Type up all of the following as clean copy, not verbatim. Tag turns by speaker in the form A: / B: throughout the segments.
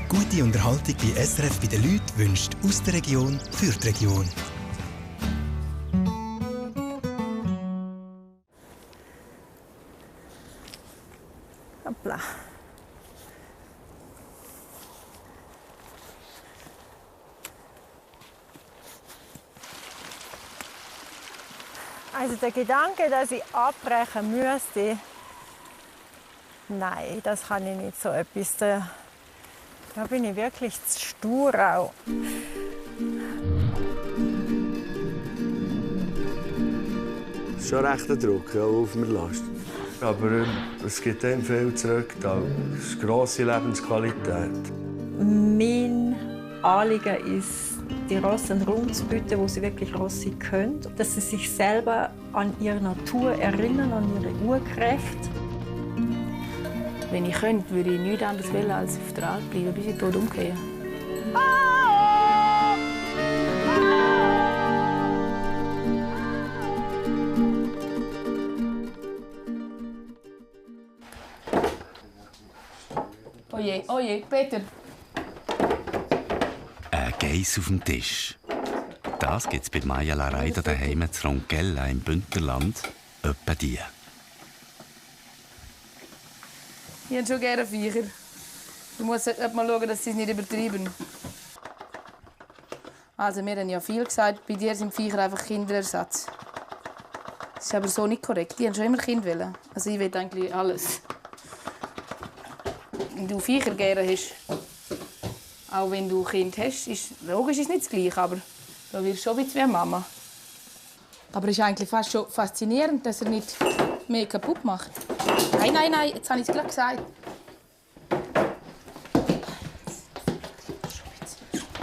A: Gute Unterhaltung bei SRF bei den Leuten wünscht aus der Region für die Region.
B: Hoppla. Also der Gedanke, dass ich abbrechen müsste, nein, das kann ich nicht so etwas. Da bin ich wirklich zu stur auch.
C: Es ist schon recht ein Druck auf mir Last. Aber es gibt dem viel zurück. Das ist grosse Lebensqualität.
B: Mein Anliegen ist, die Rosse einen Raum zu bieten, wo sie wirklich Rosse sein können. Dass sie sich selber an ihre Natur erinnern, an ihre Urkräfte.
D: Wenn ich könnte, würde ich nichts anderes wollen, als auf der Alp bleiben, bis ich tot umgehe. Oh je, Peter.
E: Ein Geiss auf dem Tisch. Das gibt es bei Maja Lareida daheim zu Roncella im Bündnerland. Etwa die.
D: Ich habe schon gerne Viecher. Du musst mal schauen, dass sie es nicht übertreiben. Also, wir haben ja viel gesagt, bei dir sind Viecher einfach Kinderersatz. Das ist aber so nicht korrekt. Die haben schon immer Kind wollen. Also ich will eigentlich alles. Wenn du Viecher gerne hast, auch wenn du Kind hast, ist logisch ist nicht das Gleiche, aber da wirst du schon wie eine Mama. Aber es ist eigentlich fast schon faszinierend, dass er nicht mehr kaputt macht. Nein, jetzt habe ich es gerade gesagt.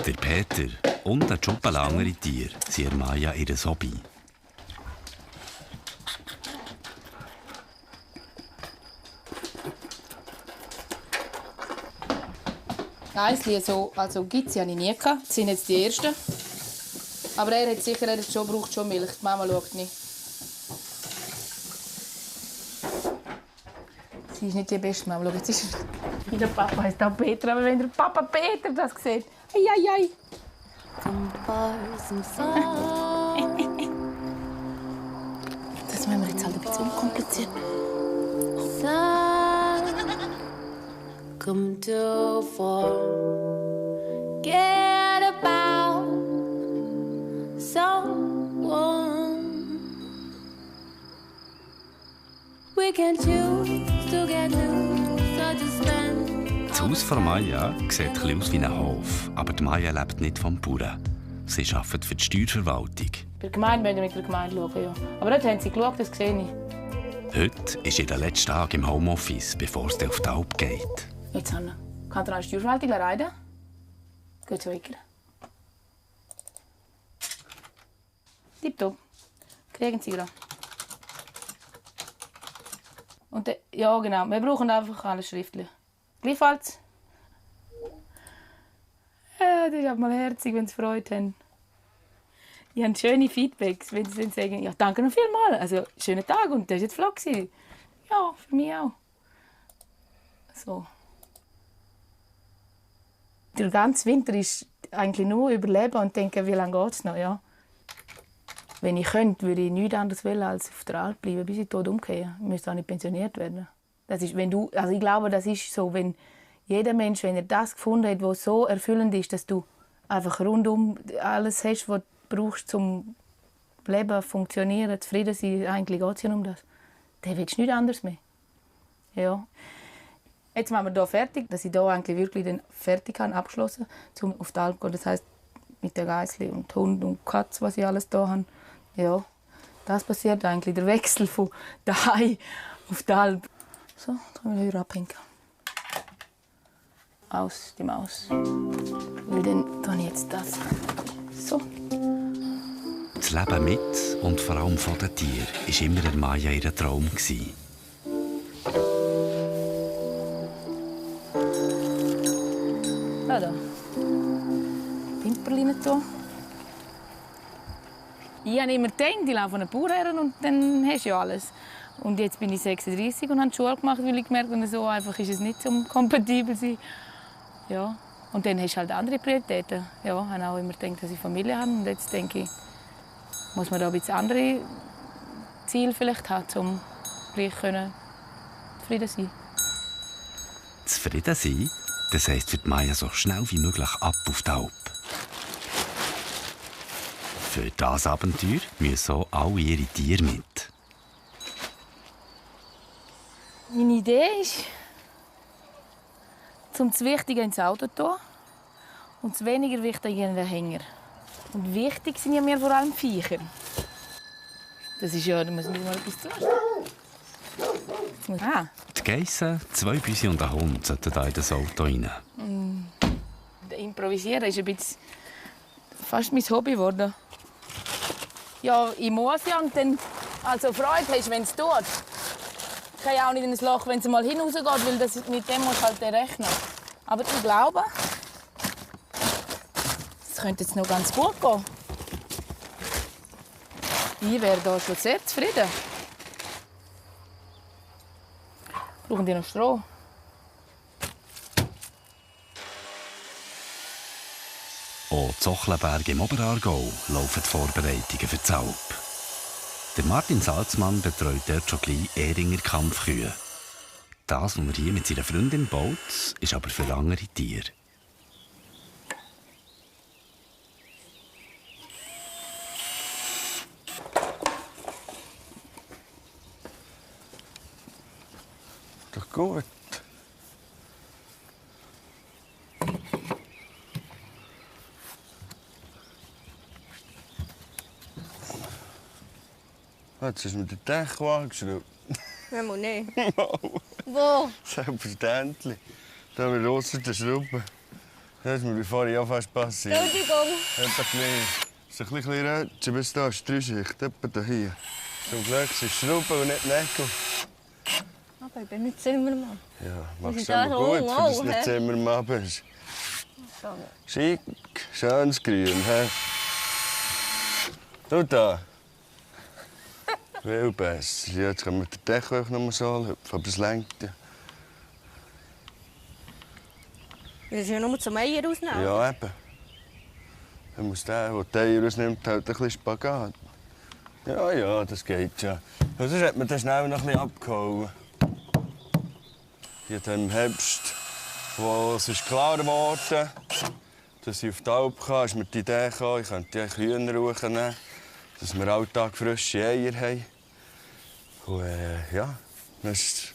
E: Der Peter und ein Schuppen andere Tiere sind Maja ihr Hobby.
D: Eisli also gibt es ja nie gehabt. Das sind jetzt die ersten. Aber er hat sicher, braucht schon Milch. Die Mama schaut nicht. Sie ist nicht die beste Mama. Schau, jetzt ist der Papa heißt auch Peter, aber wenn der Papa Peter das sieht, ei. Das müssen wir jetzt halt ein bisschen unkompliziert.
F: Come to forget about someone. We can choose to get loose or to spend.
E: Das Haus von Maja sieht ein bisschen aus wie ein Hof, aber die Maja lebt nicht vom Bauern. Sie arbeitet für die Steuerverwaltung.
D: Bei der Gemeinde müssen wir mit der Gemeinde schauen, ja. Aber dort haben sie geschaut, das sehe ich.
E: Heute ist ihr letzter Tag im Homeoffice, bevor es auf die Alp geht.
D: Jetzt, Hanna, kann dir eine Steuerverwaltung leiden? Geht so weiter. Tipptopp. Kriegen Sie gerade. Und ja, genau. Wir brauchen einfach alles schriftlich. Gleichfalls. Ja, das ist auch mal herzig, wenn Sie Freude haben. Die haben schöne Feedbacks, wenn sie dann sagen, ja, danke noch vielmals. Also, schönen Tag und das war jetzt flott. Ja, für mich auch. So. Der ganze Winter ist eigentlich nur überleben und denken, wie lange geht es noch, ja. Wenn ich könnte, würde ich nichts anderes wollen, als auf der Alp bleiben, bis ich tot umgehe. Ich müsste auch nicht pensioniert werden. Das ist, also ich glaube, das ist so, wenn jeder Mensch, wenn er das gefunden hat, was so erfüllend ist, dass du einfach rundum alles hast, was du brauchst, um Leben, funktionieren, zufrieden sein, eigentlich geht es ja um das. Dann willst du nichts anderes mehr. Ja. Jetzt machen wir hier fertig, dass ich hier eigentlich wirklich dann fertig habe, abgeschlossen, um auf die Alp zu gehen. Das heisst, mit den Geissli und Hund und Katze, was ich alles hier habe. Ja, das passiert eigentlich, der Wechsel von daheim auf die Alp. So, jetzt können wir höher abhängen. Aus die Maus. Weil dann tue ich jetzt das. So.
E: Das Leben mit und vor allem von den Tieren war immer der Maja ihr Traum.
D: Da. Pimperchen hier. Ich habe immer gedacht, ich laufe einen Bauern her und dann hast du ja alles. Und jetzt bin ich 36 und habe die Schule gemacht, weil ich gemerkt habe, so einfach ist es nicht, um kompatibel zu sein. Ja, Und dann hast du halt andere Prioritäten. Ja, ich habe auch immer gedacht, dass ich Familie habe. Und jetzt denke ich, muss man da ein bisschen andere Ziele vielleicht haben, um gleich zufrieden sein.
E: Zufrieden sein, das heisst für Maya so schnell wie möglich ab auf die Alp. Für das Abenteuer müssen auch alle ihre Tiere mit.
D: Meine Idee ist, das Wichtige ins Auto zu tun und das weniger Wichtige in den Hänger. Und wichtig sind ja mir vor allem Viecher. Das ist ja, da muss nicht mal etwas tun.
E: Die Geissen, 2 Büsi und ein Hund sollten hier in das Auto rein.
D: Improvisieren ist ein bisschen fast mein Hobby geworden. Ja, ich muss ja und dann also Freude hast, wenn es tut. Ich kann ja auch nicht in ein Loch, wenn es mal hinausgeht, weil das, mit dem muss halt rechnen. Aber ich glaube, es könnte jetzt noch ganz gut gehen. Ich wäre da schon sehr zufrieden. Brauchen die noch Stroh?
E: Auch in Zochlenberg im Oberaargau laufen die Vorbereitungen für die Alp. Der Martin Salzmann betreut dort schon gleich Ehringer Kampfkühe. Das, was er hier mit seiner Freundin baut, ist aber für andere Tiere.
C: Doch gut. Jetzt ist mir der Deckel angeschraubt.
G: Nein, nicht.
C: Wow.
G: Wo?
C: Selbstverständlich. Da haben wir draussen die Schrauben. Das ist mir bei vorhin auch fast passiert.
G: Entschuldigung.
C: Es ist ein bisschen rötschen, bis da ist die Dreischicht, etwa hier. Zum Glück sind es Schrauben und nicht Nägel.
G: Aber ich bin nicht Zimmermann.
C: Ja, machst
G: ist
C: du immer
G: das
C: gut, für dass du
G: auch,
C: nicht
G: hä?
C: Zimmermann bist. Schick, schönes Grün, hä? Du da. Viel besser. Ja, jetzt können wir den Deckel noch mal so anlüpfen, aber es lenkt ja.
G: Wir müssen ja nur zum Eier ausnehmen.
C: Ja, eben. Dann muss der die Eier rausnimmt, halt ein bisschen Spagat. Ja, ja, das geht schon. Und sonst hat man den schnell noch ein bisschen abgehauen. Hier im Herbst, wo es ist klar geworden, dass ich auf die Alp kam, ist mir die Idee gekommen, ich könnte Hühner nehmen, dass wir alltag frische Eier haben. Und ja, dann ist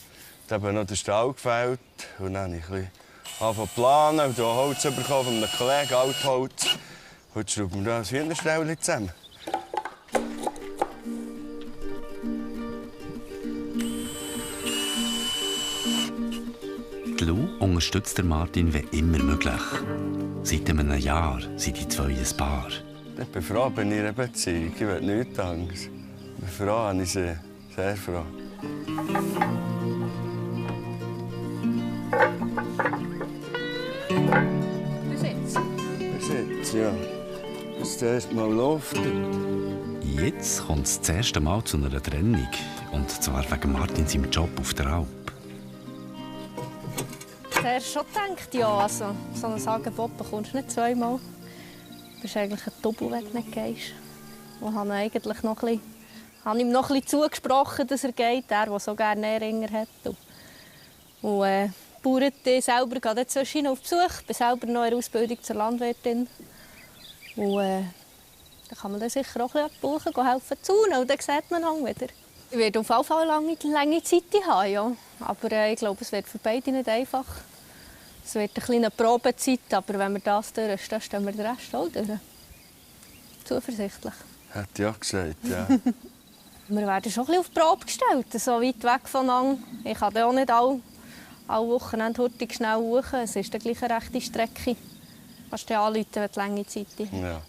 C: eben noch der Stall gefällt. Und dann habe ich ein bisschen angefangen zu planen und Holz bekommen von einem Kollegen, Altholz. Und jetzt schrauben wir da ein Hühnerställchen zusammen.
E: Die Lou unterstützt den Martin wie immer möglich. Seit einem Jahr sind die zwei ein Paar.
C: Ich bin froh, bin ich in einer Beziehung. Ich will nichts anderes. Ich bin froh, habe ich sie. Sehr froh.
G: Bis jetzt.
C: Bis jetzt, ja. Bis das erste Mal luftet.
E: Jetzt kommt es das erste Mal zu einer Trennung. Und zwar wegen Martin seinem Job auf der Alp.
G: Zuerst schon gedacht, ja, also, so ein Angebot bekommst du nicht zweimal. Du bist eigentlich ein Doppel, wenn du nicht gehst. Und habe eigentlich noch ein bisschen, habe ihm noch ein bisschen zugesprochen, dass er geht, der so gerne Nähringer hat. Und die Bauern selber gehen jetzt so auf Besuch. Ich bin selber noch in der Ausbildung zur Landwirtin. Und da kann man dann sicher auch ein bisschen Bauern helfen zu tun. Und dann sieht man dann wieder. Ich werde auf jeden Fall eine lange Zeit haben, ja. Aber ich glaube, es wird für beide nicht einfach. Es wird eine kleine Probezeit, aber wenn wir das durch, dann stehen wir den Rest auch durch. Zuversichtlich.
C: Hätte ich auch gesagt, ja.
G: Wir werden schon ein bisschen auf die Probe gestellt, so weit weg voneinander. Ich kann auch nicht alle Wochenende hurtig schnell hoch. Es ist dann gleich eine rechte Strecke. Du kannst dich anrufen, wenn du lange Zeit hast.
C: Ja.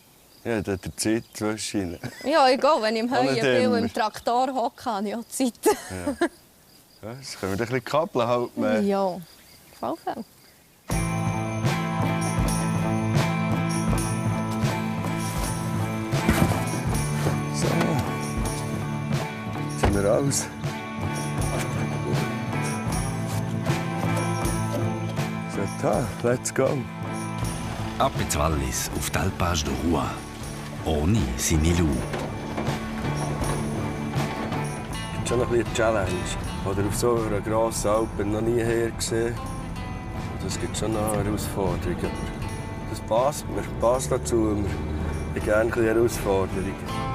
C: Ja, da hat er Zeit zwischen.
G: Ja, egal. Wenn ich im
C: Auch
G: Heuen
C: nicht
G: bin und
C: immer.
G: im Traktor hocke, habe ich auch Zeit.
C: Ja. Ja, das können wir ein bisschen kabeln halt.
G: Ja, auf jeden Fall.
C: So. Jetzt sind wir raus. So, da, let's go.
E: Ab ins Wallis auf die Alpage de Rouen. Ohne seine Lou.
C: Das ist schon ein bisschen eine Challenge. Oder auf so einer grossen Alp noch nie her gesehen. Das gibt schon noch Herausforderungen. Das passt mir, passt dazu. Ich habe gerne ein bisschen Herausforderungen.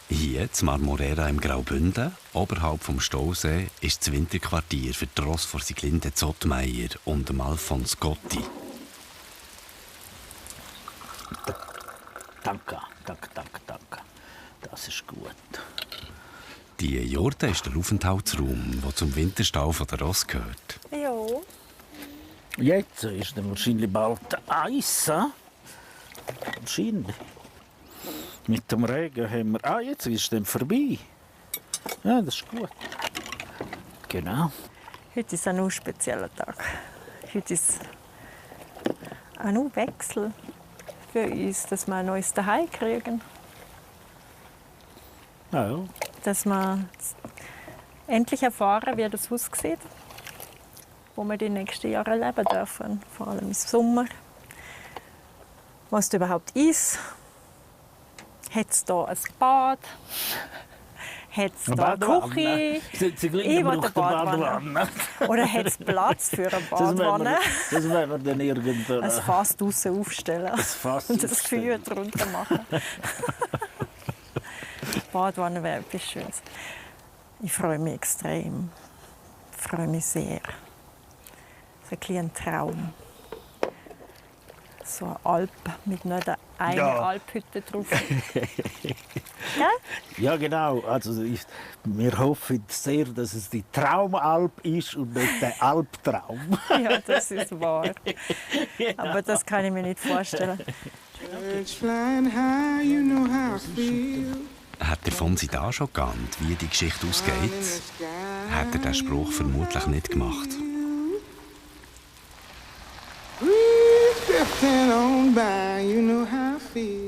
E: Hier, in Marmorera im Graubünden, oberhalb vom Stausee, ist das Winterquartier für die Ross von Sieglinde Zottmeier und dem Alfons Gotti.
H: Danke. Das ist gut.
E: Die Jurte ist der Aufenthaltsraum, der zum Winterstall der Ross gehört.
B: Ja.
H: Jetzt ist dann wahrscheinlich bald Eis. Wahrscheinlich. Mit dem Regen haben wir... jetzt ist es dann vorbei. Ja, das ist gut. Genau.
B: Heute ist ein spezieller Tag. Heute ist ein Wechsel für uns, dass wir ein neues Zuhause kriegen.
H: Ja.
B: Dass wir endlich erfahren, wie das Haus sieht, wo wir die nächsten Jahre leben dürfen, vor allem im Sommer. Was es überhaupt ist. Hat es hier ein Bad? Hat es hier eine Küche? Ich will eine Badwanne. Oder hat es Platz für eine Badwanne?
H: Das werden wir dann irgendwo...
B: Ein Fass draussen aufstellen und das Feuer drunter machen. Badwanne wäre etwas Schönes. Ich freue mich extrem. Ich freue mich sehr. Das ist ein Traum. So eine Alp mit nur einer Alphütte drauf. Ja?
H: Ja, genau. Also wir hoffen sehr, dass es die Traumalp ist und nicht der Albtraum.
B: Ja, das ist wahr. Aber das kann ich mir nicht vorstellen.
E: Hat der Fonsi da schon geahnt, wie die Geschichte ausgeht, hat er den Spruch vermutlich nicht gemacht.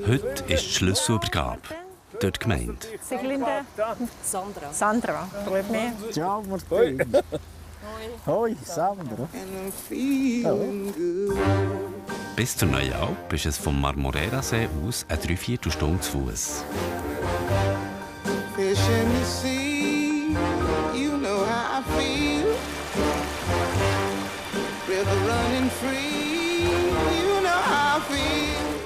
E: Heute ist die Schlüsselübergabe. Dort gemeint.
B: Sieglinde? Sandra. Freut mich.
H: Ciao, Martin. Hoi, Sandra.
E: Bis zur neuen Alp ist es vom Marmorera-See aus eine 3/4 Stunde zu Fuß.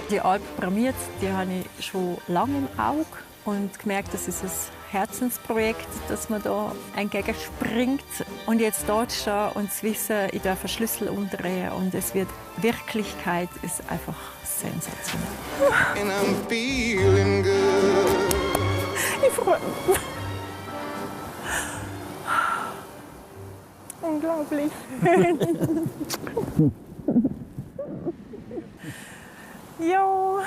B: Die Alp Bramiert, die habe ich schon lange im Auge und gemerkt, das ist ein Herzensprojekt, dass man da entgegenspringt. Und jetzt dort stehen und zu wissen, ich darf einen Schlüssel umdrehen und es wird Wirklichkeit, ist einfach sensationell. And I'm feeling good. Ich freue mich. Unglaublich. Ja,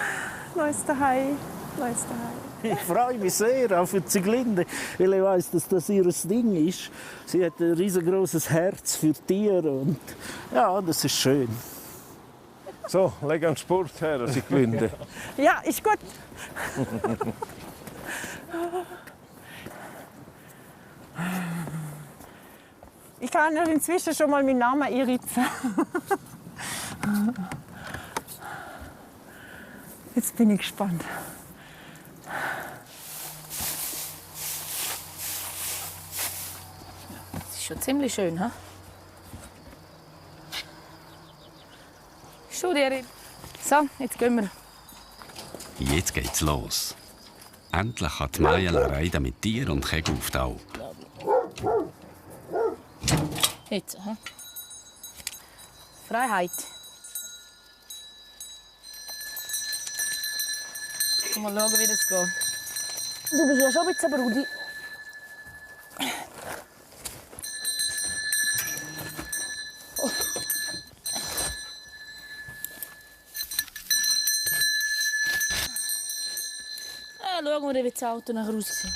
B: neues Zuhause.
H: Ich freue mich sehr auf die Sieglinde, weil ich weiss, dass das ihr Ding ist. Sie hat ein riesengroßes Herz für Tiere und ja, das ist schön.
I: So, leg an Sport her, Sieglinde.
B: Ja, ist gut. Ich kann inzwischen schon mal meinen Namen einritzen. Jetzt bin ich gespannt.
D: Das ist schon ziemlich schön, ha? Studiere. So, jetzt gehen wir.
E: Jetzt geht's los. Endlich kann die Maja reiten mit Tier und Kegel auf die Alp.
D: Jetzt, ha? Freiheit. Mal schauen, wie das geht. Du bist ja schon ein bisschen Brudi. Schauen wir, wie das Auto nachher aussieht.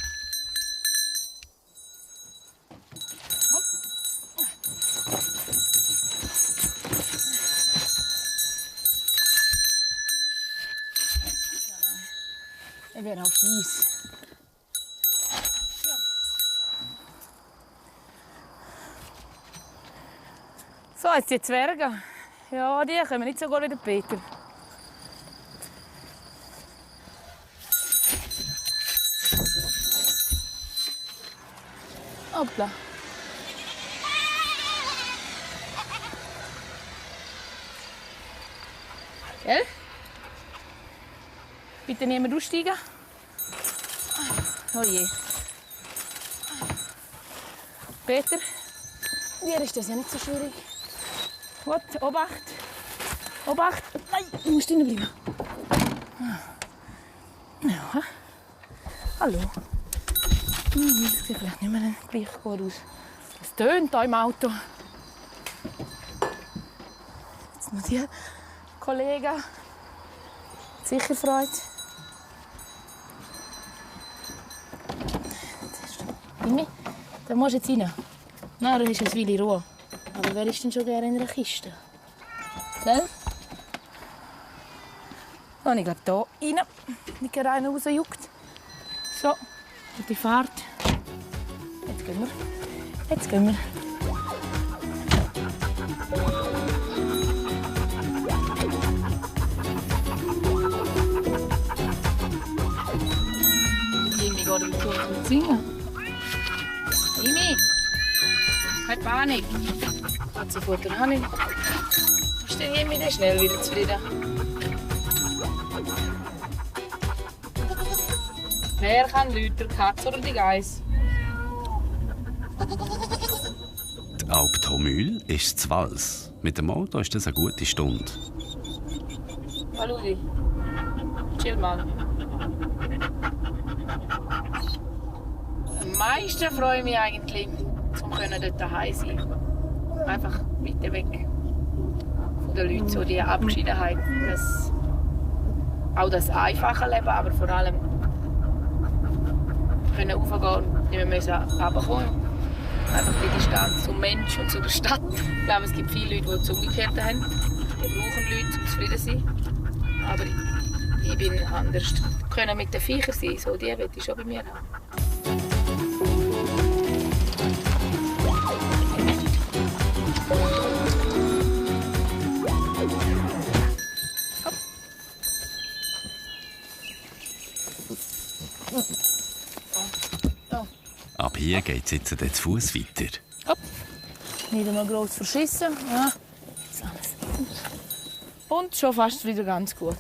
D: Er wäre auf Eis. jetzt die Zwerge. Ja, die kommen nicht so gut wie der Peter. Hoppla. Gell? Bitte niemand aussteigen. Oh je. Peter, dir ist das ja nicht so schwierig. Gut, Obacht. Obacht. Nein, du musst drinnen bleiben. Ja. Hallo. Das sieht vielleicht nicht mehr gleich gut aus. Es tönt hier im Auto. Jetzt noch die Kollegen. Sicher freut. Mimi, da musst du jetzt rein. Na, da ist ein Weile Ruhe. Aber wer ist denn schon gerne in einer Kiste? Gell? Und ich glaube, hier rein. Nicht gerade einer rausjuckt. So, gute Fahrt. Jetzt gehen wir. Jetzt gehen wir. Irgendwie geht er mit zum Singen. Mimi! Keine Panik. Katzenfutter habe ich. Ist der Mimi dann schnell wieder zufrieden? Wer kann lauter, die Katze oder die Geiss?
E: Die Alp Tromühl ist zu Wals. Mit dem Auto ist das eine gute Stunde.
D: Hallo, Ludi. Chill mal. Am meisten freue ich mich eigentlich, um dort daheim zu sein. Einfach weiter weg von den Leuten, so die Abgeschiedenheit. Auch das einfache Leben, aber vor allem können raufgehen und nicht mehr runterkommen. Einfach die Distanz zum Mensch und zu der Stadt. Ich glaube, es gibt viele Leute, die das Umgekehrte haben. Die brauchen Leute, um zufrieden zu sein. Aber ich bin anders. Können mit den Viechern sein, so die will ich schon bei mir haben.
E: Ab hier geht es jetzt zu Fuß weiter.
D: Hopp. Nicht einmal gross verschissen. Ja. So, alles. Und schon fast wieder ganz gut.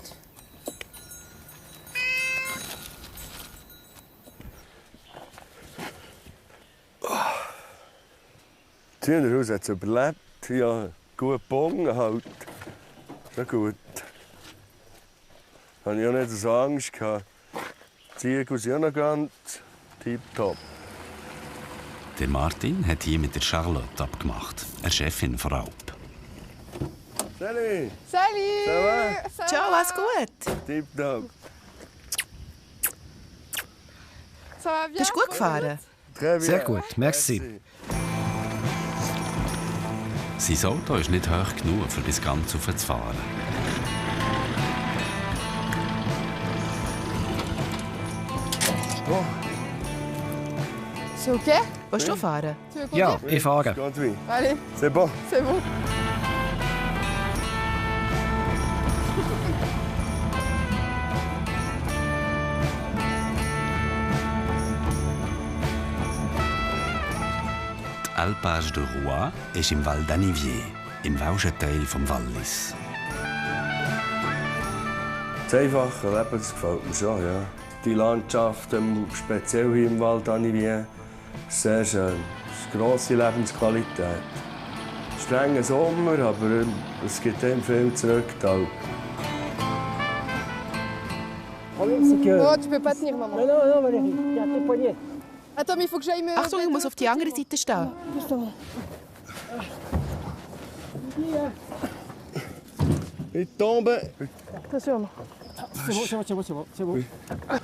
C: Das Hühnerhaus hat es überlebt. Ja, gut gebongen halt. Schon gut. Ich hatte auch nicht so Angst. Die Ziege sind auch noch ganz tipptopp.
E: Der Martin hat hier mit der Charlotte abgemacht, eine Chefin von Alp.
C: Salut!
J: Salut!
C: Ça va?
J: Ciao, alles gut?
C: Tipptopp.
J: Ça va bien?
K: Bist du gut gefahren?
C: Sehr
K: gut, merci.
E: Sein Auto ist nicht hoch genug, für das Ganze raufzufahren.
C: Oh.
J: C'est OK?
K: Willst du fahren?
J: Tu veux
K: Ja,
J: conduire?
K: ich fahre.
J: Allez,
C: C'est bon.
J: c'est bon.
E: Die Alpage de Roy ist im Val d'Anivier, im welschen Teil des Wallis.
C: Das einfache Leben, das gefällt mir schon, ja. Die Landschaft, speziell hier im Val d'Anivier, ist sehr schön. Es ist eine grosse Lebensqualität. Strenger Sommer, aber es gibt ihm viel zurück.
J: Oh, tu peux pas tenir, maman.
L: Non, non, non, Valérie, tiens tes poignets.
J: Attends, mais il faut que j'aille me...
K: Achtung, ich muss auf die andere Seite stehen.
C: Ich tombe.
J: Attention.
L: C'est bon, c'est bon, c'est bon, c'est bon. C'est bon.
C: Oui.
L: Vas-y.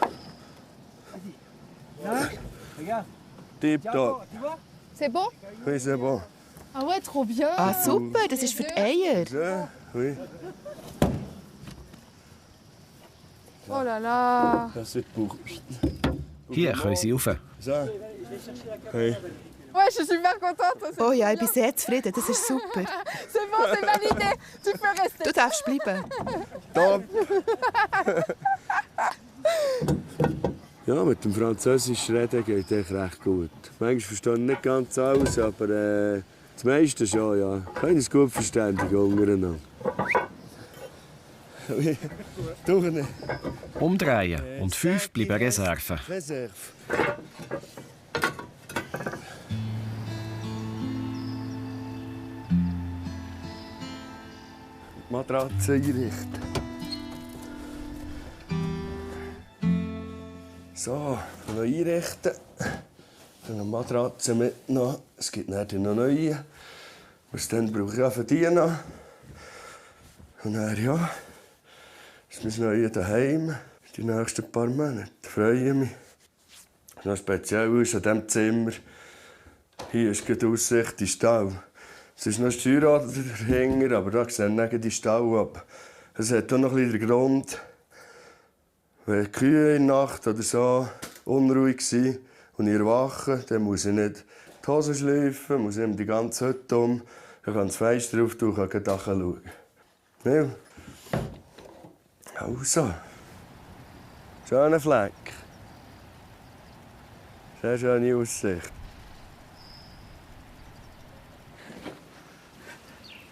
L: Là, regarde.
C: Tipptopp.
L: Tu vois?
J: C'est bon?
C: Oui, c'est bon.
J: Ah ouais, trop bien.
K: Ah, super, das ist für die Eier.
C: Ja, oui.
J: Oh là là.
C: Das wird Bauch.
K: Hier können sie rauf.
C: So. Hey.
J: Ouais, je suis super contente.
K: Oh ja, ich bin sehr zufrieden. Das ist super.
J: C'est bon, c'est validé. Tu peux rester.
K: Du darfst bleiben.
C: Top! Ja, mit dem Französisch reden geht echt recht gut. Manchmal verstehe ich nicht ganz alles, aber das meiste schon, ja. Können uns gut verständigen untereinander.
E: Umdrehen und 5 bleiben Reserve.
C: Reserve. Matratze einrichten. So, noch einrichten. Eine Matratze mitnehmen. Es gibt dann noch neue. Was dann brauche ich auch für die noch. Und dann, ja, ist mein Neues daheim. Die nächsten paar Monate. Ich freue mich. Noch speziell ist an diesem Zimmer. Hier ist die Aussicht in den Stall. Es ist noch ein Steuerrad dahinter, aber da sehen wir die Stall ab. Es hat auch noch ein bisschen den Grund, wenn die Kühe in der Nacht oder so unruhig sind und ich erwache, dann muss ich nicht die Hose schleifen, muss ich die ganze Hütte um. Ich kann das Fenster auftun und kann schauen. Ja. Also. Schöner Fleck. Sehr schöne Aussicht.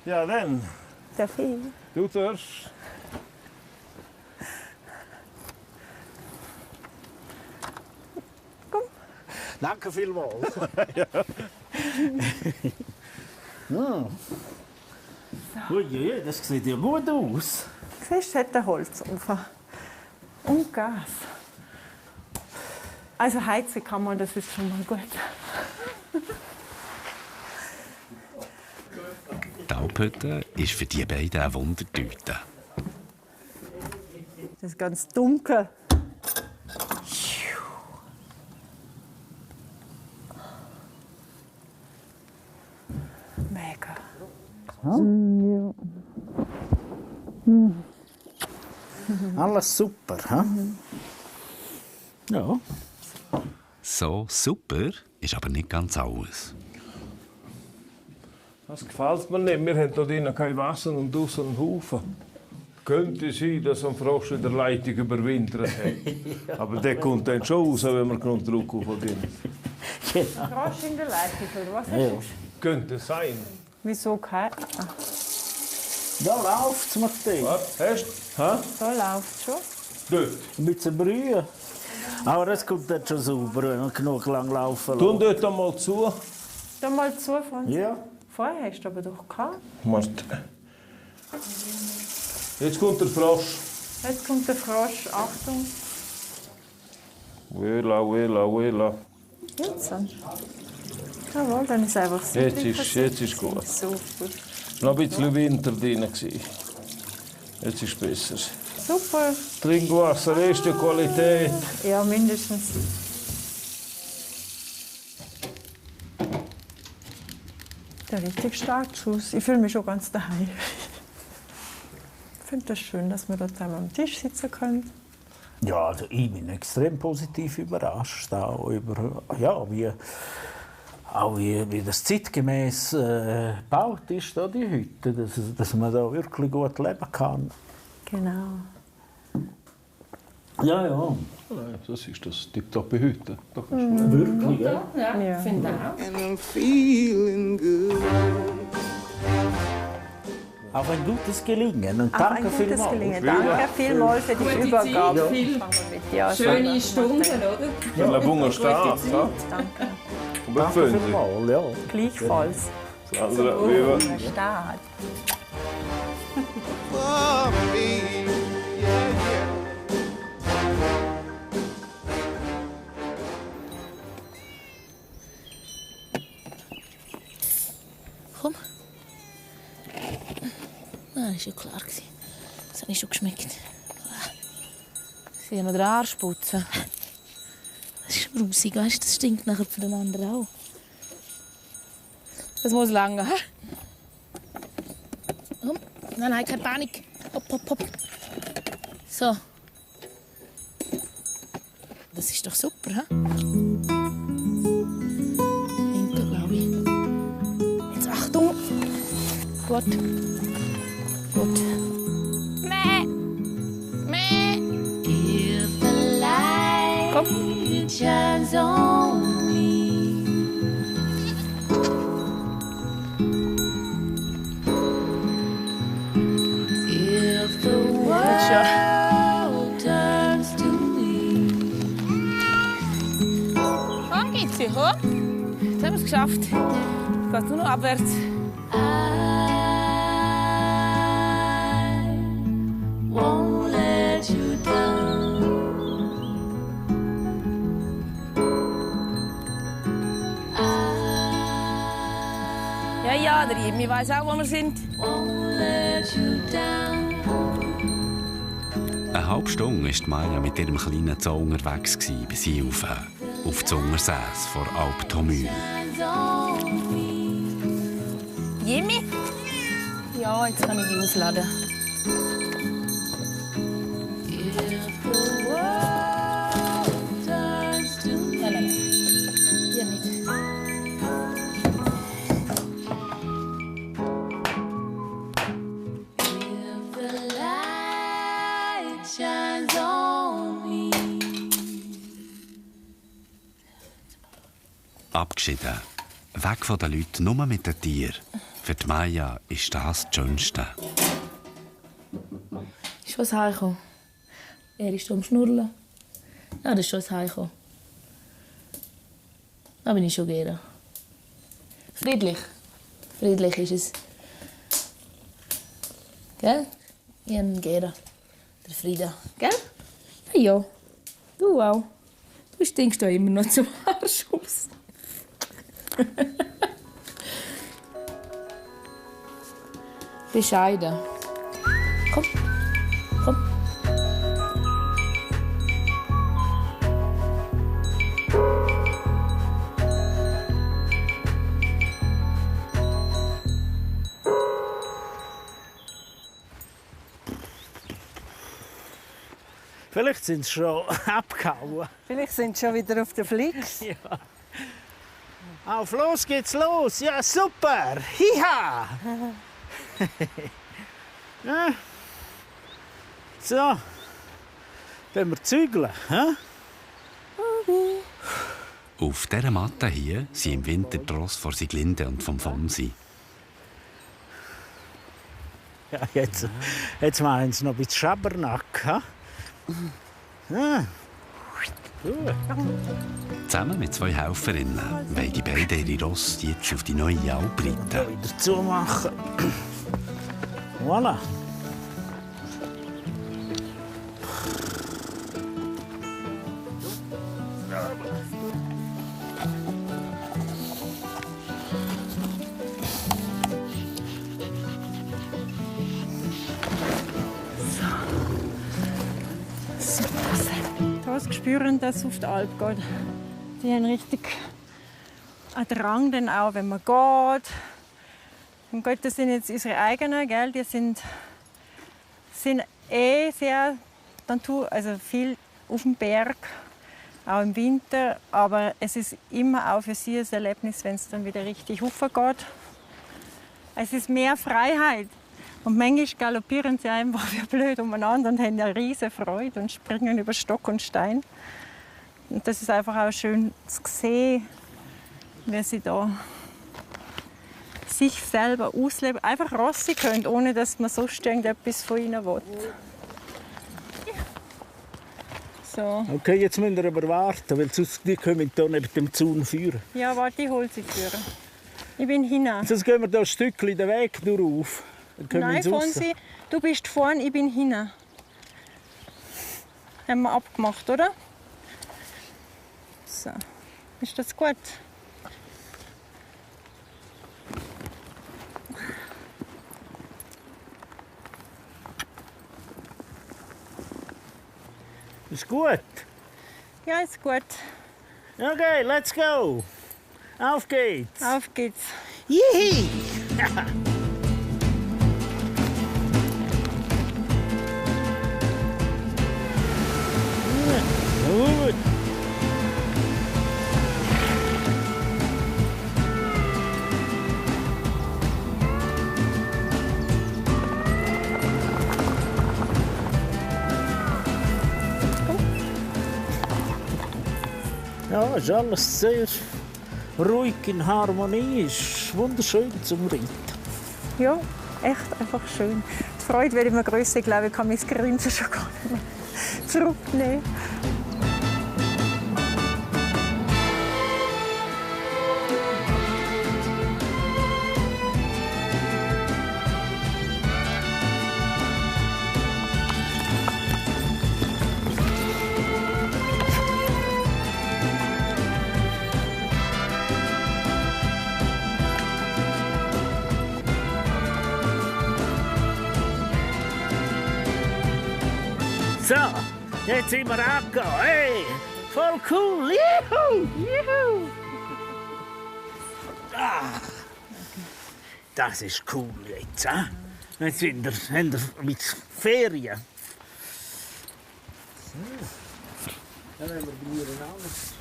I: Ja, dann.
B: Darf ich?
I: Du zuerst.
B: Komm.
H: Danke vielmals.
I: Ja.
H: Ui, das sieht ja gut aus.
B: Siehst du, es hat einen Holzofen. Und Gas. Also heizen kann man, das ist schon mal gut.
E: Die Alphütte ist für die beiden eine Wundertüte.
B: Das ist ganz dunkel. Mega.
H: Ja. Alles super, ha? Ja.
E: So super ist aber nicht ganz alles.
I: Das gefällt mir nicht. Wir haben hier drinnen kein Wasser und draußen einen Haufen. Könnte sein, dass ein Frosch in der Leitung überwintert hat. Aber der kommt dann schon raus, wenn man genug Druck auf den.
B: Frosch in der Leitung, oder was
H: Ja.
B: ist das?
I: Könnte sein.
B: Wieso kein?
H: Da läuft's mit dem.
I: Was? Hast du? Ha?
B: Da läuft schon.
I: Dort.
H: Ein bisschen Brühe. Aber das kommt dann schon sauber, wenn man genug lang laufen
I: Tu dort einmal zu.
B: Da mal zu, Franz.
H: Ja.
B: Vorher hast du aber doch gehabt.
I: Warte. Jetzt kommt der Frosch.
B: Jetzt kommt der Frosch. Achtung.
I: Wela, wela, wela.
B: Jetzt. Jawohl, dann ist es einfach so.
I: Jetzt ist gut.
B: Super.
I: Noch ein bisschen Winter drin. Jetzt ist es besser.
B: Super.
I: Trinkwasser, erste Qualität.
B: Ja, mindestens. Der richtig starke Schuss. Ich fühle mich schon ganz daheim. Ich finde es das schön, dass wir da zusammen am Tisch sitzen können.
H: Ja, also ich bin extrem positiv überrascht. Auch über, ja, wie das zeitgemäß gebaut ist, da die Hütte, dass man da wirklich gut leben kann.
B: Genau.
H: Ja, ja.
I: Das ist das tipptoppe Hütte.
H: Wirklich, ja.
B: Ja,
G: finde auch.
M: And I'm feeling good.
H: Auf ein gutes Gelingen. Und
B: Auch
H: danke
B: ein gutes
H: vielmals.
B: Gelingen. Danke vielmals für die
G: Gute
B: Übergabe.
G: Zeit, viel
B: Fangen wir mit dir an.
G: schöne Stunden, oder?
I: Ja, la bunga Stadt.
B: Danke.
I: Und
H: Danke
I: befinden
H: vielmals, ja.
B: Gleichfalls.
I: sich. Also, wie war-
B: Der Staat.
M: For me, yeah, yeah.
N: Komm. Ah, das war ja klar. Das hat nicht schon geschmeckt. Sie haben noch den Arsch putzen. Das ist grusig, weißt du? Das stinkt nachher voneinander auch. Das muss lange, hä? Komm. Nein, nein, keine Panik. Hopp, hopp, hopp. So. Das ist doch super, hä? Hintergleich. Gut. Gut.
G: Mäh. Mäh.
F: If the light shines on me, if the world turns to me.
N: Komm, geht's dir, hoch? Jetzt haben wir es geschafft. Jetzt geht nur noch abwärts.
F: Won't let you down.
N: Ja, der Jimmy weiß auch, wo wir sind.
F: Won't let you down.
E: Eine halbe Stunde war Maja mit ihrem kleinen Zoo unterwegs, bis sie auf die Ungersäß vor Alp Tomühl.
N: Jimmy? Ja, jetzt kann ich dich ausladen. Nein. Hier nicht.
F: If the light shines on me.
E: Abgeschieden. Weg von den Leuten, nur mit den Tieren. Für die Maja ist das das Schönste.
N: Ist was heimgekommen? Er ist am Schnurren. Ja, das ist schon was heimgekommen. Da bin ich schon gerne. Friedlich. Friedlich ist es. Gell? Ich habe gerne. Der Frieda. Gell? Ja. Du auch. Du stinkst da immer noch zum Arsch aus. Bescheiden. Komm. Komm.
H: Vielleicht sind sie schon abgehauen.
O: Vielleicht sind sie schon wieder auf der Flix.
H: Ja. Auf los geht's los! Ja, super! Hiha! Ja. So, dann wir zügeln. Hä?
E: Auf dieser Matte hier sind im Winter die Rosse von Sieglinde und vom Fonsi.
H: Ja, jetzt machen sie noch ein bisschen Schabernack. Ja.
E: Zusammen mit 2 Helferinnen wollen die beiden ihre Rosse jetzt auf die neue Alp reiten.
H: Wieder zumachen. Voilà.
B: Das spüren, dass es auf die Alp geht. Die haben richtig einen Drang, dann auch wenn man geht. Und Gott, das sind jetzt unsere eigenen, gell? Die sind sehr also viel auf dem Berg, auch im Winter. Aber es ist immer auch für sie ein Erlebnis, wenn es dann wieder richtig hochgeht. Es ist mehr Freiheit. Und manchmal galoppieren sie einfach wie blöd umeinander und haben eine riesige Freude und springen über Stock und Stein. Und das ist einfach auch schön zu sehen, wie sie da sich selber ausleben, einfach raus können, ohne dass man sonst irgendetwas von ihnen will. So.
H: Okay, jetzt müssen wir aber warten, weil sonst die kommen hier neben dem Zaun führen.
B: Ja, warte, ich hole sie führen. Ich bin hinten.
H: Sonst gehen wir da ein Stückchen den Weg auf.
B: Nein, Fonsi, du bist vorne, ich bin hinten. Haben wir abgemacht, oder? So. Ist das gut?
H: Ist gut?
B: Ja, ist gut.
H: Okay, let's go. Auf geht's.
B: Auf geht's.
H: Jihi! Gut. Ja, ist alles sehr ruhig in Harmonie. Ist wunderschön zum Reiten.
B: Ja, echt einfach schön. Die Freude wird immer grösser. Ich glaube, ich kann mein Grinsen schon gar nicht mehr zurücknehmen.
H: So, jetzt sind wir angegangen. Hey, voll cool. Juhu, juhu. Ah, das ist cool jetzt. Jetzt sind wir mit Ferien. So. Dann haben wir hier ein anderes.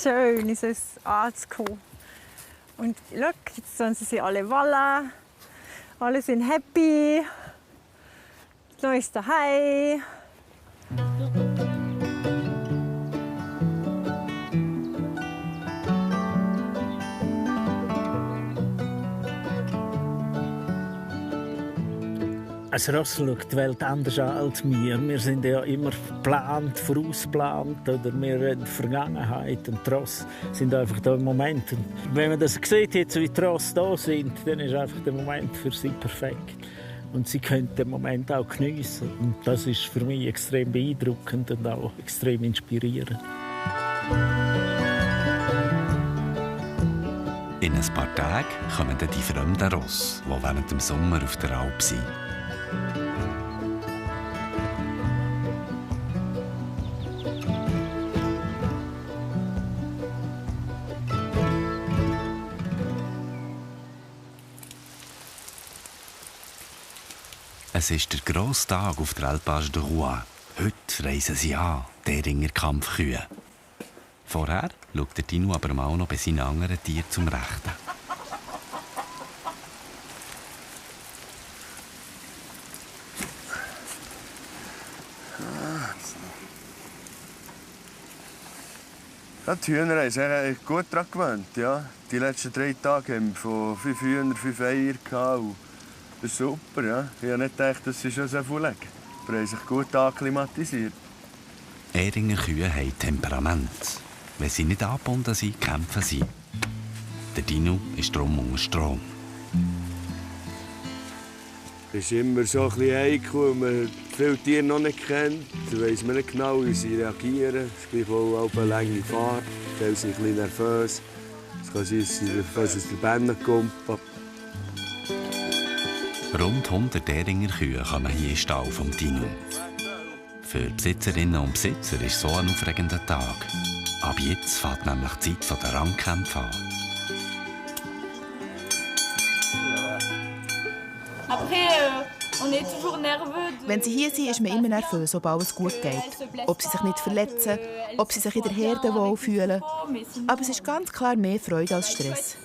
B: Schön ist es anzukommen. Und schau, jetzt sind sie alle voilà. Alle sind happy. Neues daheim.
H: Ein Ross schaut die Welt anders an als wir. Wir sind ja immer geplant, vorausgeplant. Oder wir in der Vergangenheit. Und die Ross sind einfach da im Moment. Und wenn man das sieht, jetzt, wie die Ross da sind, dann ist einfach der Moment für sie perfekt. Und sie können den Moment auch geniessen. Und das ist für mich extrem beeindruckend und auch extrem inspirierend.
E: In ein paar Tagen kommen dann die fremden Rosse, die während dem Sommer auf der Alp sind. Es ist der grosse Tag auf der Alpage de Rouen. Heute reisen sie an, die Eringer Kampfkühe. Vorher schaut der Dino aber mal noch bei seinen anderen Tieren zum Rechten.
C: Ja, die Hühner haben sich gut daran gewöhnt. Ja. Die letzten 3 Tage haben wir von 5 Hühnern 5 Eier gehabt. Das ist super. Ja. Ich habe nicht gedacht, dass sie schon so viel legen. Aber sie haben sich gut akklimatisiert.
E: Eringer Kühe haben Temperament. Wenn sie nicht angebunden sind, kämpfen sie. Der Dino ist darum unter Strom.
C: Es ist immer so ein bisschen heikel, weil man viele Tiere noch nicht kennt. Da weiss man nicht genau, wie sie reagieren. Es gibt auch eine lange Fahrt. Viele sind ein bisschen nervös. Es kann sein, dass sie fast aus der Beine kommen.
E: Rund 100 Eringer Kühe kommen hier in den Stall vom Dino. Für die Besitzerinnen und Besitzer ist so ein aufregender Tag. Ab jetzt fängt nämlich die Zeit der Rangkämpfe an.
K: Wenn sie hier sind, ist man immer nervös, ob alles gut geht. Ob sie sich nicht verletzen, ob sie sich in der Herde wohlfühlen. Aber es ist ganz klar mehr Freude als Stress.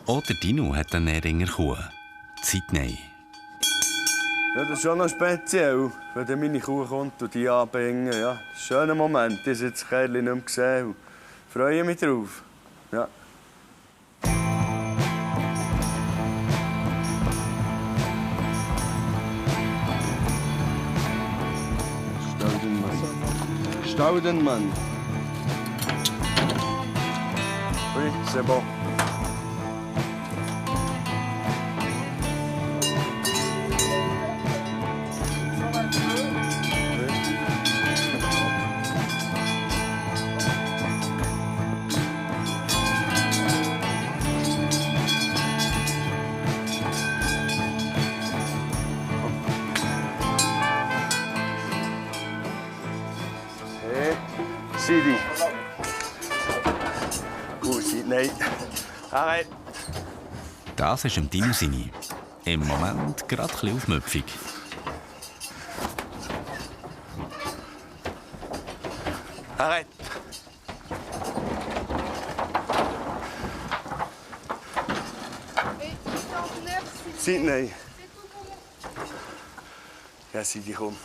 E: Auch der Dino hat eine Eringer Kuh. Sydney.
C: Ja, das ist schon noch speziell, wenn dann meine Kuh kommt und die anbringen. Ja, ein schöner Moment. Ich habe jetzt das Kerl nicht mehr gesehen. Ich freue mich drauf. Ja. Staudenmann. Oui, c'est bon. Sidi. Nein. Arrête.
E: Das ist dem Dino seine. Im Moment gerade ein bisschen aufmüpfig.
C: Arrête. Sydney. Ja, Sidi, komm.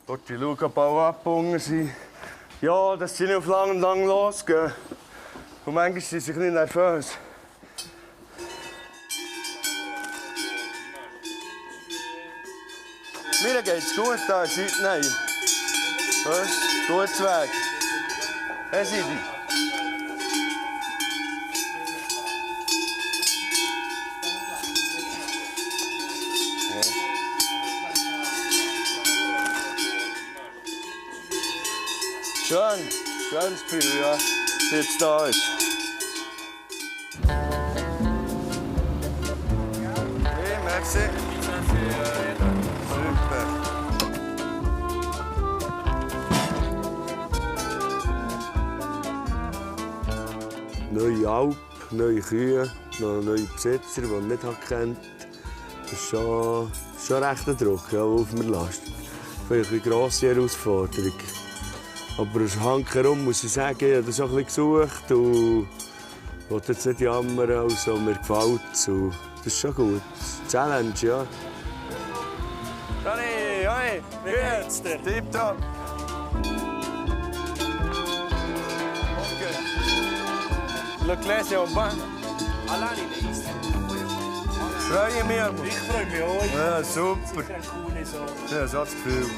C: Dort die Schau abgebunden sind. Ja, dass sie nicht auf lang und lang losgehen. Und manchmal sind sie ein bisschen nervös. Mir geht's gut da in Sydney. Was? Gutes Weg. Hey, Sidi. Schön, schönes Gefühl, ja, dass jetzt da ist. Hey, merci. Super. Neue Alp, neue Kühe, noch neue Besitzer, die man nicht kennt. Das ist schon recht ein Druck, ja, auf mir lastet. Vielleicht eine grosse Herausforderung. Aber aus Hankerum muss ich sagen, ich habe das auch ein bisschen gesucht und wollte jetzt nicht jammern, also mir gefällt es. Das ist schon gut. Challenge, ja. Dani, hoi, wie geht's dir? Tipptopp. Lo classe au banc. Freue mich. Ich freue mich auch. Ja, super. Ja, so das Gefühl.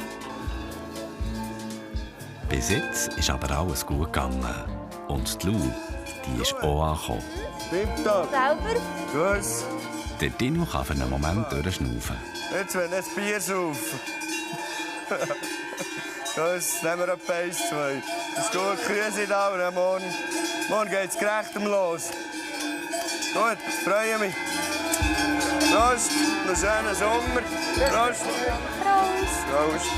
E: Bis jetzt ist aber alles gut gegangen. Und die Lou, die ist auch angekommen.
C: Tipptopp.
G: Selber?
C: Tschüss.
E: Der Dino kann für einen Moment durchschnaufen.
C: Jetzt wollen wir ein Bier saufen. Tschüss, nehmen wir etwa 1, 2. Das ist gut, die Kühe sind da und dann morgen geht's gerechtem los. Gut, freue mich. Prost, noch schönen Sommer. Prost.
G: Prost.
C: Prost.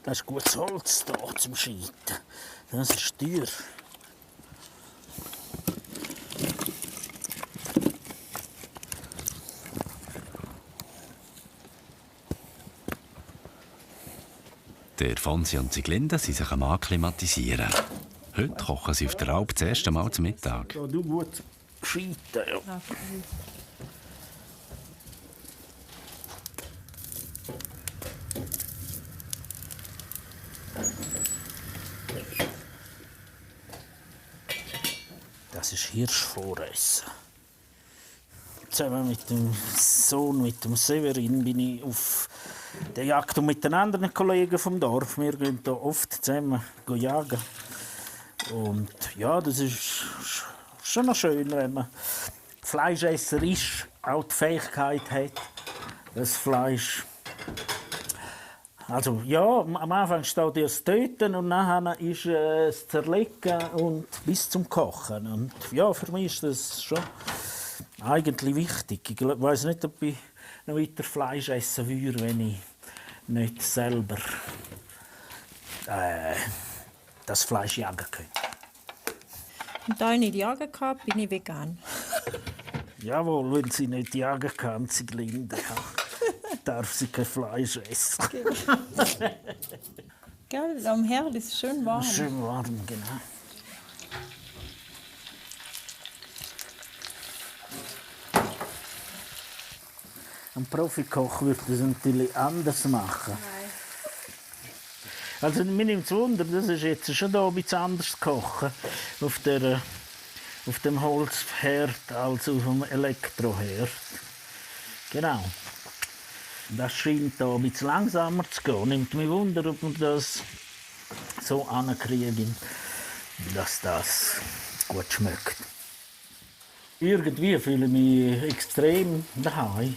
H: Das ist gutes Holz hier zum Scheiten. Das ist teuer.
E: Der Fonsi und Sieglinde sind sich am Akklimatisieren. Heute kochen sie auf der Alp das erste Mal zum Mittag.
H: Da du gut scheiten, ja. Das ist Hirschvoressen. Zusammen mit dem Sohn, mit dem Severin, bin ich auf der Jagd und mit den anderen Kollegen vom Dorf. Wir gehen hier oft zusammen jagen. Und ja, das ist schon noch schön, wenn man Fleischesser ist, auch die Fähigkeit hat, das Fleisch. Also ja, am Anfang steht das Töten und nachher ist das Zerlegen und bis zum Kochen. Und ja, für mich ist das schon eigentlich wichtig. Ich weiß nicht, ob ich noch weiter Fleisch essen würde, wenn ich nicht selber das Fleisch jagen könnte.
B: Und da ich nicht jagen kann, bin ich vegan.
H: Jawohl, wenn sie nicht jagen kann, sie Glinde, darf sie kein Fleisch essen.
B: Gell, am Herd ist es schön warm.
H: Schön warm, genau. Ein Profikoch würde das natürlich anders machen. Also mir nimmt es Wunder, das ist jetzt schon da ein bisschen anders kochen auf dem Holzherd als auf dem Elektroherd. Genau. Das scheint hier ein bisschen langsamer zu gehen. Nimmt mich Wunder, ob wir das so hinkriegen, dass das gut schmeckt. Irgendwie fühle ich mich extrem daheim.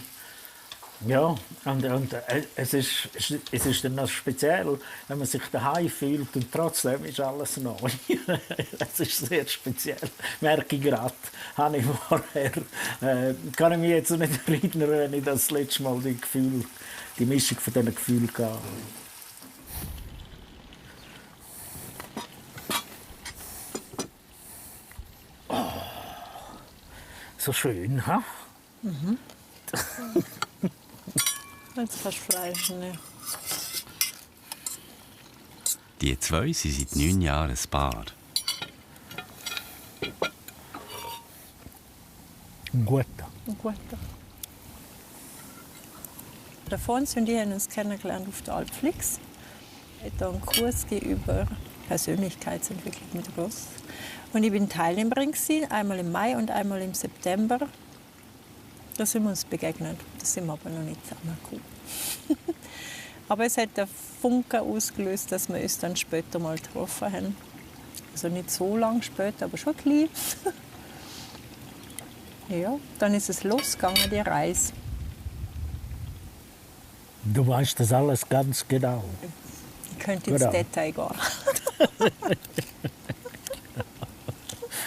H: Ja, und es ist dann noch speziell, wenn man sich daheim fühlt und trotzdem ist alles neu. Es ist sehr speziell, merke ich gerade. Habe ich vorher, kann ich mich jetzt nicht erinnern, wenn ich das letzte Mal die Mischung von diesen Gefühlen hatte. Oh, so schön, ha?
B: Mhm. Jetzt kannst du Fleisch nehmen.
E: Die zwei sind seit 9 Jahren ein Paar.
H: Ein guter.
B: Der Fons und ich haben uns kennengelernt auf der Alpflix. Ich habe einen Kurs über Persönlichkeitsentwicklung mit Ross. Und ich war Teilnehmerin, einmal im Mai und einmal im September. Da sind wir uns begegnet. Da sind wir aber noch nicht zusammengekommen. Aber es hat den Funken ausgelöst, dass wir uns dann später mal getroffen haben. Also nicht so lange später, aber schon klein. Ja, dann ist es losgegangen, die Reise.
H: Du weißt das alles ganz genau.
B: Ich könnte ins Detail gehen.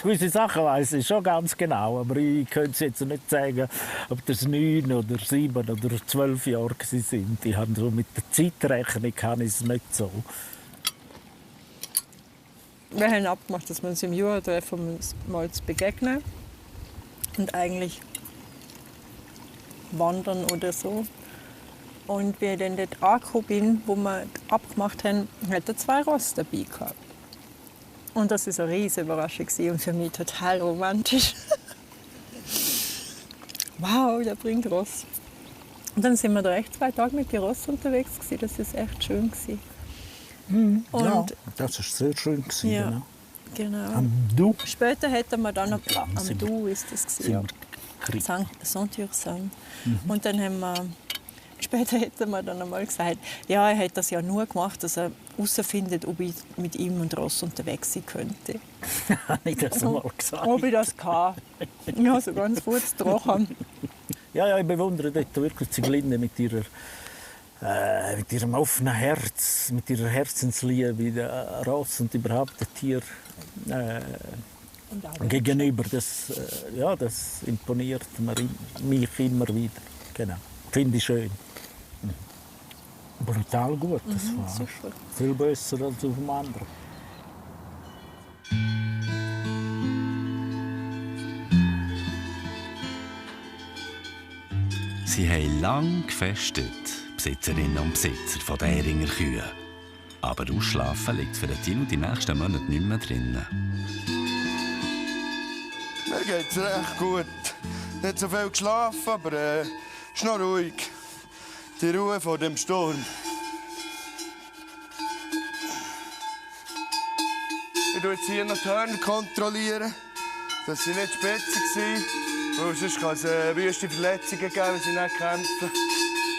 H: Gewisse Sachen weiss ich schon ganz genau, aber ich könnte es jetzt nicht sagen, ob das 9 oder 7 oder 12 Jahre waren. Ich habe so mit der Zeitrechnung kann ich es nicht so.
B: Wir haben abgemacht, dass wir uns im Jura treffen, um uns mal zu begegnen. Und eigentlich wandern oder so. Und wie ich dann dort angekommen bin, wo wir abgemacht haben, hat er 2 Rosse dabei gehabt. Und das war eine riesige Überraschung und für mich total romantisch. Wow, der bringt Ross. Und dann sind wir da echt 2 Tage mit den Ross unterwegs gewesen. Das ist echt schön gewesen.
H: Und
B: ja,
H: das war sehr schön gewesen,
B: ja, genau.
H: Am Du.
B: Später hätten wir dann noch am Du ist das gewesen. Saint-Ursanne. Und dann haben wir später hätte man dann einmal gesagt, ja, er hat das ja nur gemacht, dass er herausfindet, ob ich mit ihm und Ross unterwegs sein könnte.
H: Habe ich das einmal gesagt?
B: Ob ich das kann. Ja, so ganz kurz trocken.
H: Ja, ich bewundere dort wirklich Zieglinde mit ihrem offenen Herz, mit ihrer Herzensliebe, der Ross und überhaupt der Tier gegenüber. Das imponiert mich immer wieder. Genau. Finde ich schön. Brutal gut, das war
B: super.
H: Viel besser als auf dem anderen.
E: Sie haben lange gefestet, Besitzerinnen und Besitzer von der Ähringer Kühe. Aber ausschlafen liegt für den Tino die nächsten Monate nicht mehr drin.
C: Mir geht's recht gut. Nicht so viel geschlafen, aber ist noch ruhig. Die Ruhe vor dem Sturm. Ich kontrolliere jetzt hier noch die Hörner, kontrollieren, dass sie nicht spitze waren. Weil sonst kann es wüste Verletzungen geben, wenn sie nicht kämpfen.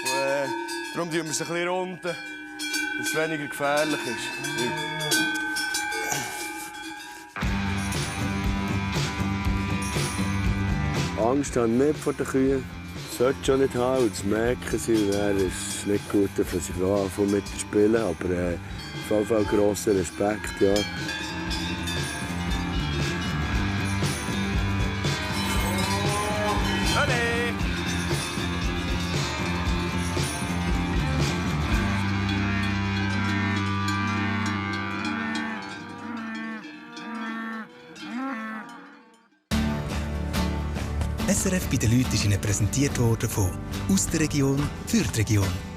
C: Und, darum tun wir sie ein bisschen runden, dass es weniger gefährlich ist. Angst habe ich nicht vor den Kühen. Das sollte schon nicht haben, das merken sie. Es ist nicht gut, dass sie anfangen mitzuspielen, aber auf jeden Fall grosser Respekt. Ja.
A: SRF bei den Leuten ist Ihnen präsentiert worden von «Aus der Region für die Region».